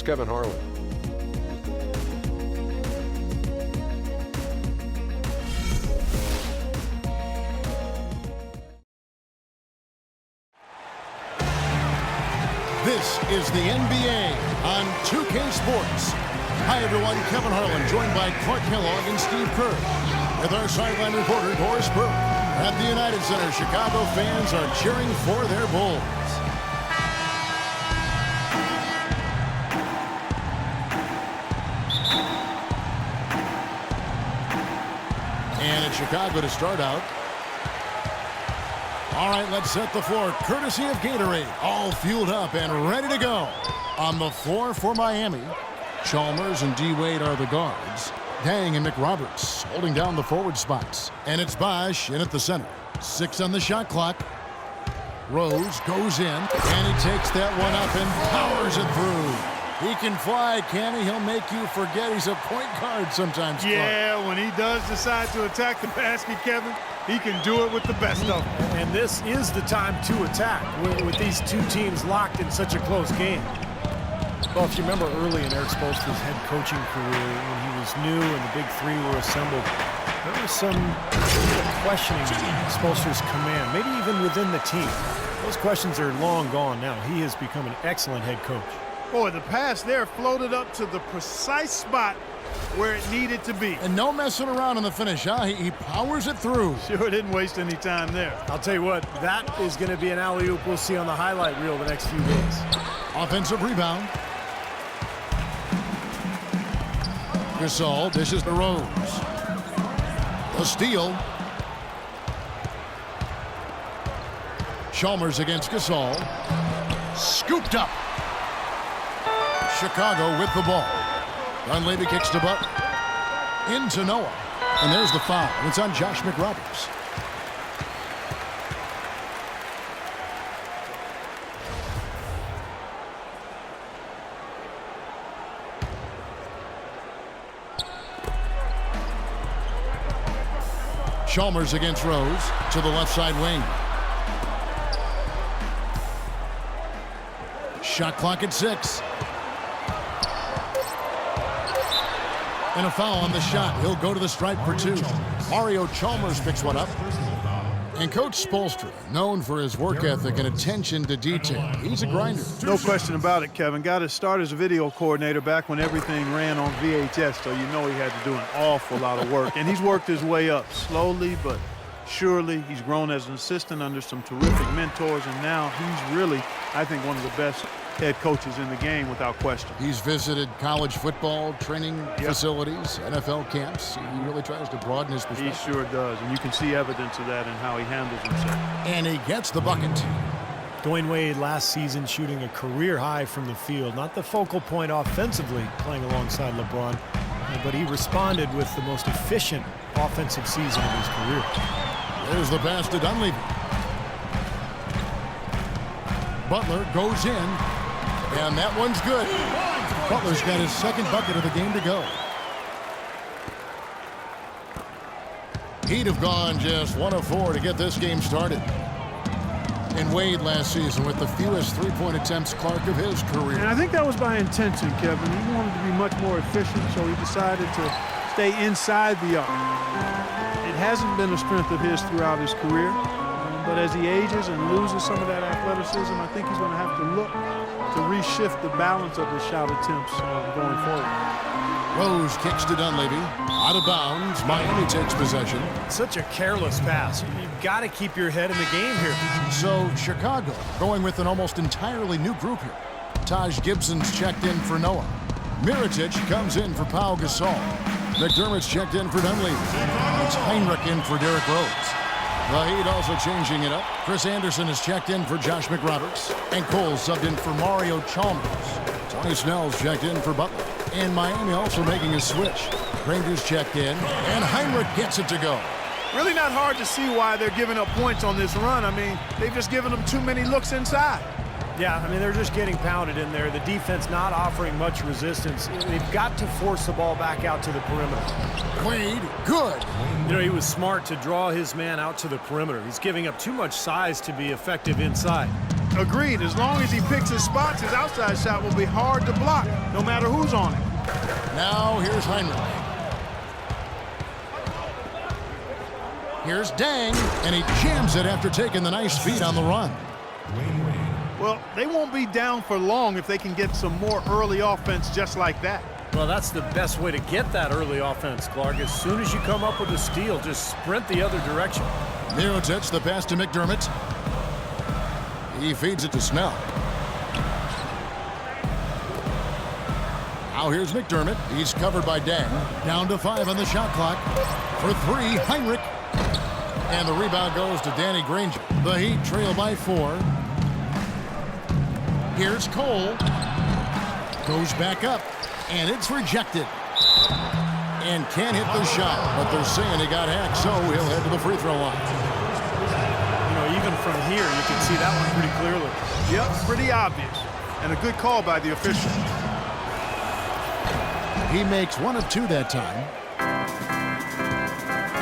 Kevin Harlan. This is the NBA on 2K Sports. Hi, everyone. Kevin Harlan, joined by Clark Kellogg and Steve Kerr. With our sideline reporter, Doris Burke. At the United Center, Chicago fans are cheering for their Bulls. And it's Chicago to start out. All right, let's set the floor. Courtesy of Gatorade. All fueled up and ready to go. On the floor for Miami, Chalmers and D. Wade are the guards. Dang and McRoberts holding down the forward spots. And it's Bosh in at the center. 6 on the shot clock. Rose goes in, and he takes that one up and powers it through. He can fly, can he? He'll make you forget he's a point guard sometimes. Clark. Yeah, when he does decide to attack the basket, Kevin, he can do it with the best of them. And this is the time to attack with these two teams locked in such a close game. Well, if you remember early in Erik Spoelstra's head coaching career, when he was new and the big three were assembled, there was some questioning Spoelstra's command, maybe even within the team. Those questions are long gone now. He has become an excellent head coach. Boy, the pass there floated up to the precise spot where it needed to be. And no messing around in the finish, huh? He powers it through. Sure didn't waste any time there. I'll tell you what, that is going to be an alley-oop we'll see on the highlight reel the next few days. Offensive rebound. Gasol dishes to Rose. A steal. Chalmers against Gasol. Scooped up. Chicago with the ball. Dunleavy kicks to Butler. Into Noah. And there's the foul. It's on Josh McRoberts. Chalmers against Rose to the left side wing. Shot clock at 6. And a foul on the shot. He'll go to the stripe for 2. Mario Chalmers picks one up. And Coach Spoelstra, known for his work ethic and attention to detail. He's a grinder. No question about it, Kevin. Got his start as a video coordinator back when everything ran on VHS, so you know he had to do an awful lot of work. And he's worked his way up slowly but surely. He's grown as an assistant under some terrific mentors, and now he's really, I think, one of the best head coaches in the game without question. He's visited college football training facilities, NFL camps. He really tries to broaden his perspective. He sure does, and you can see evidence of that in how he handles himself. And he gets the bucket. Dwayne Wade last season shooting a career high from the field. Not the focal point offensively playing alongside LeBron, but he responded with the most efficient offensive season of his career. There's the pass to Dunleavy. Butler goes in. And that one's good. Butler's got his second bucket of the game to go. He'd have gone just 1 of 4 to get this game started. And Wade last season with the fewest three-point attempts, Clark, of his career. And I think that was by intention, Kevin. He wanted to be much more efficient, so he decided to stay inside the arc. It hasn't been a strength of his throughout his career. But as he ages and loses some of that athleticism, I think he's going to have to look to reshift the balance of his shot attempts going forward. Rose kicks to Dunleavy. Out of bounds. Miami takes possession. Such a careless pass. You've got to keep your head in the game here. So Chicago going with an almost entirely new group here. Taj Gibson's checked in for Noah. Mirotic comes in for Pau Gasol. McDermott's checked in for Dunleavy. It's Heinrich in for Derrick Rose. The Heat also changing it up. Chris Anderson is checked in for Josh McRoberts. And Cole subbed in for Mario Chalmers. Tony Snell's checked in for Butler. And Miami also making a switch. Rangers checked in. And Heinrich gets it to go. Really not hard to see why they're giving up points on this run. I mean, they've just given them too many looks inside. Yeah, I mean, they're just getting pounded in there. The defense not offering much resistance. They've got to force the ball back out to the perimeter. Wade, good. You know, he was smart to draw his man out to the perimeter. He's giving up too much size to be effective inside. Agreed. As long as he picks his spots, his outside shot will be hard to block, no matter who's on it. Now here's Heinrich. Here's Dang, and he jams it after taking the nice feed on the run. Well, they won't be down for long if they can get some more early offense just like that. Well, that's the best way to get that early offense, Clark. As soon as you come up with a steal, just sprint the other direction. Mirotic, the pass to McDermott. He feeds it to Snell. Now here's McDermott. He's covered by Dang. Down to 5 on the shot clock. For 3, Heinrich. And the rebound goes to Danny Granger. The Heat trail by 4. Here's Cole. Goes back up. And it's rejected. And can't hit the shot. But they're saying he got hacked, so he'll head to the free throw line. You know, even from here, you can see that one pretty clearly. Yep, pretty obvious. And a good call by the official. He makes 1 of 2 that time.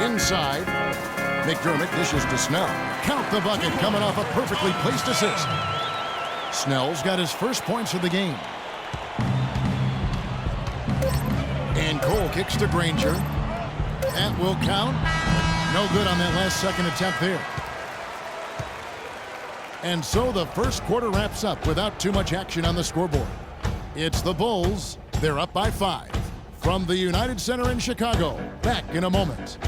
Inside. McDermott dishes to Snell. Count the bucket coming off a perfectly placed assist. Snell's got his first points of the game. And Cole kicks to Granger. That will count. No good on that last second attempt there. And so the first quarter wraps up without too much action on the scoreboard. It's the Bulls. They're up by 5. From the United Center in Chicago. Back in a moment.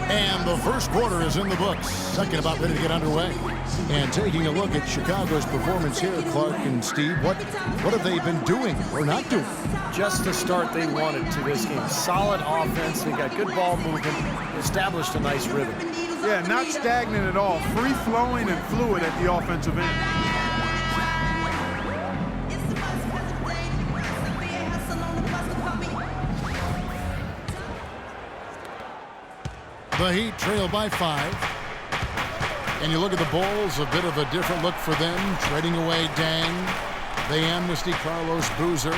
And the first quarter is in the books. Second about ready to get underway. And taking a look at Chicago's performance here, Clark and Steve, what have they been doing or not doing? Just the start they wanted to this game. Solid offense. They got good ball movement. Established a nice rhythm. Yeah, not stagnant at all. Free-flowing and fluid at the offensive end. The Heat trail by 5. And you look at the Bulls, a bit of a different look for them. Trading away Dang. They amnesty Carlos Boozer.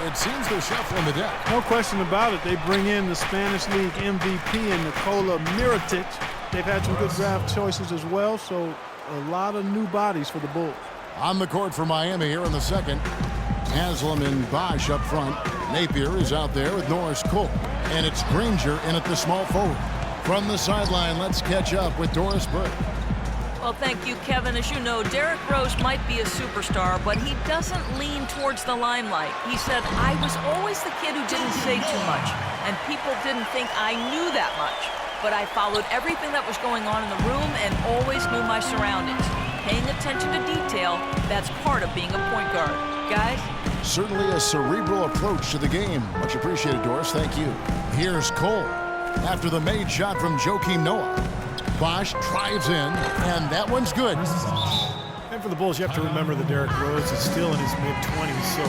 It seems they're shuffling the deck. No question about it. They bring in the Spanish League MVP and Nikola Mirotic. They've had some good draft choices as well, so a lot of new bodies for the Bulls. On the court for Miami here in the second. Haslam and Bosch up front. Napier is out there with Norris Cole. And it's Granger in at the small forward. From the sideline, let's catch up with Doris Burke. Well, thank you, Kevin. As you know, Derrick Rose might be a superstar, but he doesn't lean towards the limelight. He said, I was always the kid who didn't say too much, and people didn't think I knew that much. But I followed everything that was going on in the room and always knew my surroundings. Paying attention to detail, that's part of being a point guard. Guys? Certainly a cerebral approach to the game. Much appreciated, Doris. Thank you. Here's Cole. After the made shot from Joakim Noah. Bosch drives in, and that one's good. And for the Bulls, you have to remember that Derrick Rose is still in his mid-20s, so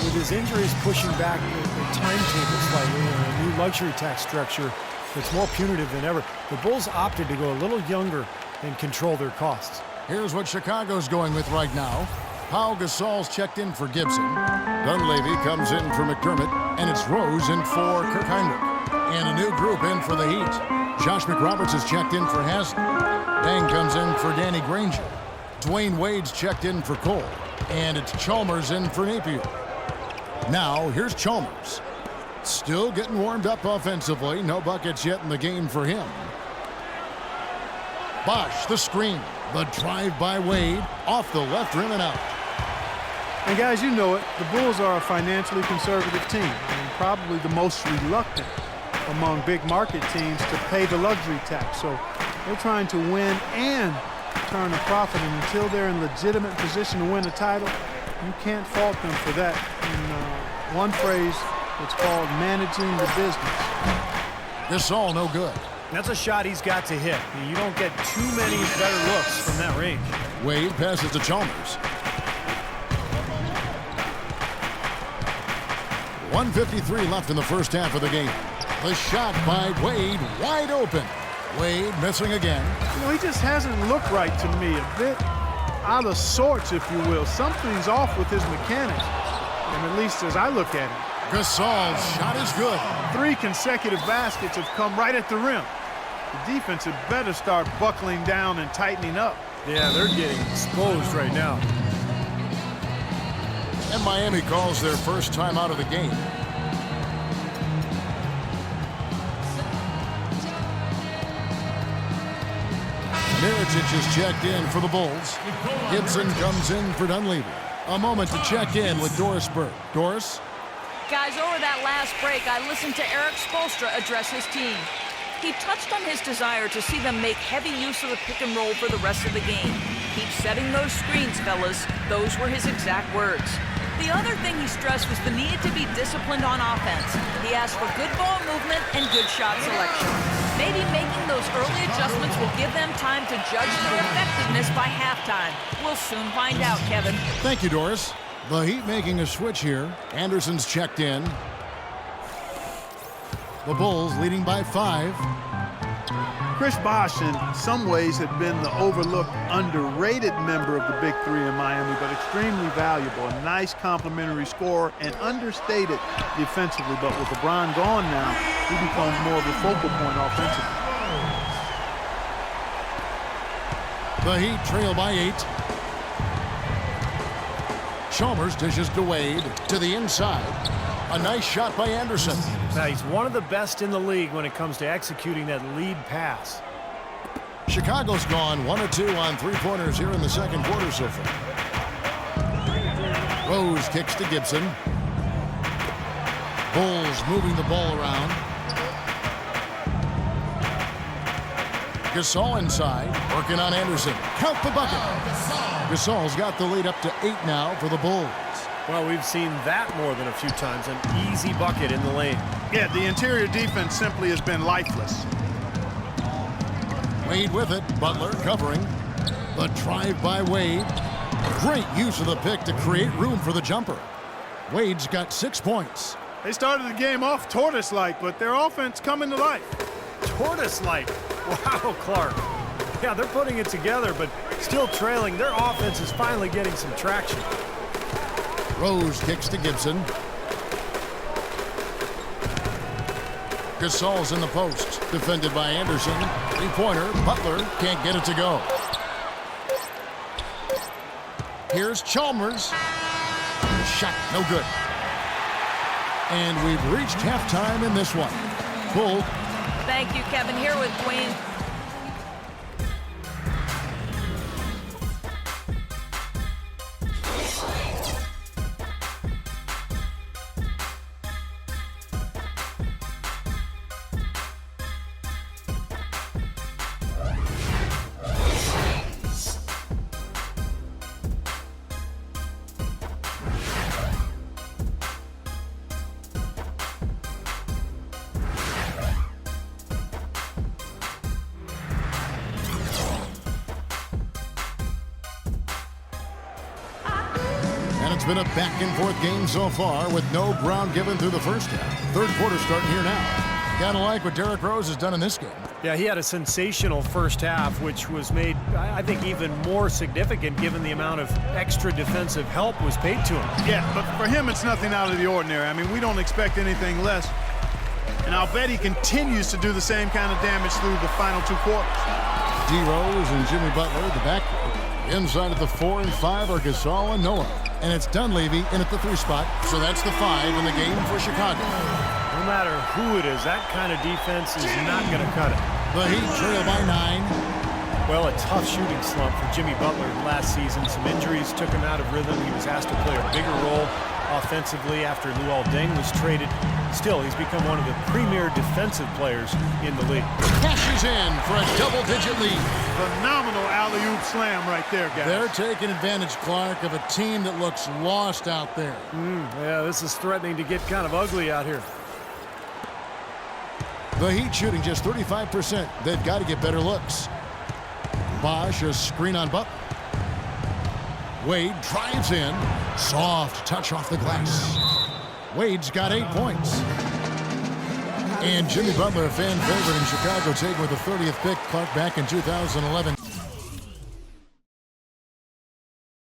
with his injuries pushing back the timetable slightly and a new luxury tax structure that's more punitive than ever, the Bulls opted to go a little younger and control their costs. Here's what Chicago's going with right now. Pau Gasol's checked in for Gibson. Dunleavy comes in for McDermott, and it's Rose in for Kirk Heinrich. And a new group in for the Heat. Josh McRoberts has checked in for Haslam. Dang comes in for Danny Granger. Dwayne Wade's checked in for Cole. And it's Chalmers in for Napier. Now, here's Chalmers. Still getting warmed up offensively. No buckets yet in the game for him. Bosch, the screen. The drive by Wade. Off the left rim and out. And guys, you know it. The Bulls are a financially conservative team and probably the most reluctant among big market teams to pay the luxury tax. So they're trying to win and turn a profit, and until they're in legitimate position to win a title, you can't fault them for that. In one phrase, it's called managing the business. Gasol no good. That's a shot he's got to hit. You don't get too many better looks from that range. Wade passes to Chalmers. 1:53 left in the first half of the game. The shot by Wade, wide open. Wade missing again. You know, he just hasn't looked right to me. A bit out of sorts, if you will. Something's off with his mechanics, and at least as I look at it. Gasol's shot is good. 3 consecutive baskets have come right at the rim. The defense had better start buckling down and tightening up. Yeah, they're getting exposed right now. And Miami calls their first time out of the game. Mirotic is checked in for the Bulls. Gibson comes in for Dunleavy. A moment to check in with Doris Burke. Doris? Guys, over that last break, I listened to Eric Spoelstra address his team. He touched on his desire to see them make heavy use of the pick and roll for the rest of the game. Keep setting those screens, fellas. Those were his exact words. The other thing he stressed was the need to be disciplined on offense. He asked for good ball movement and good shot selection. Maybe making those early adjustments will give them time to judge their effectiveness by halftime. We'll soon find out, Kevin. Thank you, Doris. The Heat making a switch here. Anderson's checked in. The Bulls leading by 5. Chris Bosh, in some ways, had been the overlooked, underrated member of the Big Three in Miami, but extremely valuable. A nice complementary scorer and understated defensively. But with LeBron gone now, he becomes more of a focal point offensively. The Heat trail by 8. Chalmers dishes to Wade to the inside. A nice shot by Anderson. Now, he's one of the best in the league when it comes to executing that lead pass. Chicago's gone 1 of 2 on 3-pointers here in the second quarter so far. Rose kicks to Gibson. Bulls moving the ball around. Gasol inside, working on Anderson. Count the bucket. Gasol's got the lead up to 8 now for the Bulls. Well, we've seen that more than a few times. An easy bucket in the lane. Yeah, the interior defense simply has been lifeless. Wade with it. Butler covering. The drive by Wade. Great use of the pick to create room for the jumper. Wade's got 6 points. They started the game off tortoise-like, but their offense coming to life. Tortoise-like. Wow, Clark. Yeah, they're putting it together, but still trailing. Their offense is finally getting some traction. Rose kicks to Gibson. Gasol's in the post. Defended by Anderson. 3-pointer. Butler can't get it to go. Here's Chalmers. Shot no good. And we've reached halftime in this one. Bull. Thank you, Kevin. Here with Dwayne. It's been a back-and-forth game so far with no ground given through the first half. Third quarter starting here now. Gotta like what Derrick Rose has done in this game. Yeah, he had a sensational first half, which was made, I think, even more significant given the amount of extra defensive help was paid to him. Yeah, but for him, it's nothing out of the ordinary. I mean, we don't expect anything less. And I'll bet he continues to do the same kind of damage through the final 2 quarters. D. Rose and Jimmy Butler at the backcourt. Inside at the 4 and 5 are Gasol and Noah. And it's Dunleavy in at the 3 spot. So that's the 5 in the game for Chicago. No matter who it is, that kind of defense is not going to cut it. The Heat trail by 9. Well, a tough shooting slump for Jimmy Butler last season. Some injuries took him out of rhythm. He was asked to play a bigger role offensively after Luol Deng was traded. Still, he's become one of the premier defensive players in the league. Cashes in for a double-digit lead. Phenomenal alley-oop slam right there, guys. They're taking advantage, Clark, of a team that looks lost out there. Yeah, this is threatening to get kind of ugly out here. The Heat shooting just 35%. They've got to get better looks. Bosh, a screen on Butler. Wade drives in. Soft touch off the glass. Wade's got 8 points. And Jimmy Butler, a fan favorite in Chicago, taken with the 30th pick, Clark, back in 2011.